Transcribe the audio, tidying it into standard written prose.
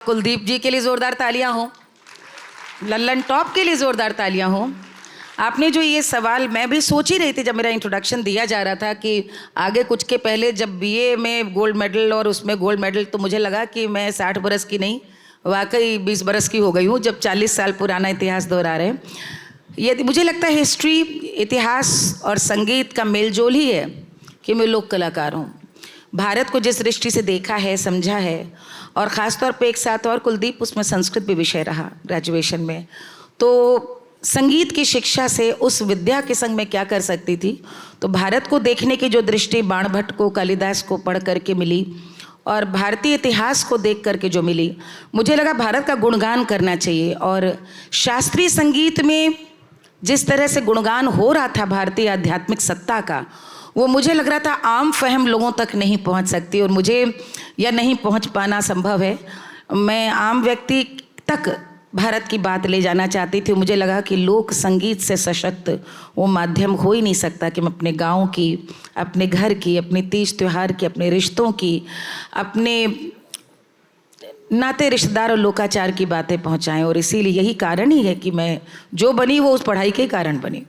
कुलदीप जी के लिए ज़ोरदार तालियां हो, लल्लन टॉप के लिए ज़ोरदार तालियां हो। आपने जो ये सवाल, मैं भी सोच ही रही थी जब मेरा इंट्रोडक्शन दिया जा रहा था कि आगे कुछ के पहले जब बीए में गोल्ड मेडल और उसमें गोल्ड मेडल, तो मुझे लगा कि मैं 60 बरस की नहीं, वाकई 20 बरस की हो गई हूँ जब 40 साल पुराना इतिहास दोहरा रहे हैं। ये मुझे लगता है हिस्ट्री, इतिहास और संगीत का मेलजोल ही है कि मैं लोक कलाकार हूँ। भारत को जिस दृष्टि से देखा है, समझा है, और ख़ासतौर पे एक साथ और कुलदीप, उसमें संस्कृत भी विषय रहा ग्रेजुएशन में, तो संगीत की शिक्षा से उस विद्या के संग में क्या कर सकती थी। तो भारत को देखने की जो दृष्टि बाणभट्ट को, कालिदास को पढ़ करके मिली और भारतीय इतिहास को देख करके जो मिली, मुझे लगा भारत का गुणगान करना चाहिए। और शास्त्रीय संगीत में जिस तरह से गुणगान हो रहा था भारतीय आध्यात्मिक सत्ता का, वो मुझे लग रहा था आम फहम लोगों तक नहीं पहुंच सकती, और मुझे या नहीं पहुंच पाना संभव है। मैं आम व्यक्ति तक भारत की बात ले जाना चाहती थी। मुझे लगा कि लोक संगीत से सशक्त वो माध्यम हो ही नहीं सकता कि मैं अपने गांव की, अपने घर की, अपने तीज त्यौहार की, अपने रिश्तों की, अपने नाते रिश्तेदार और लोकाचार की बातें पहुंचाएं। और इसीलिए यही कारण ही है कि मैं जो बनी वो उस पढ़ाई के कारण बनी।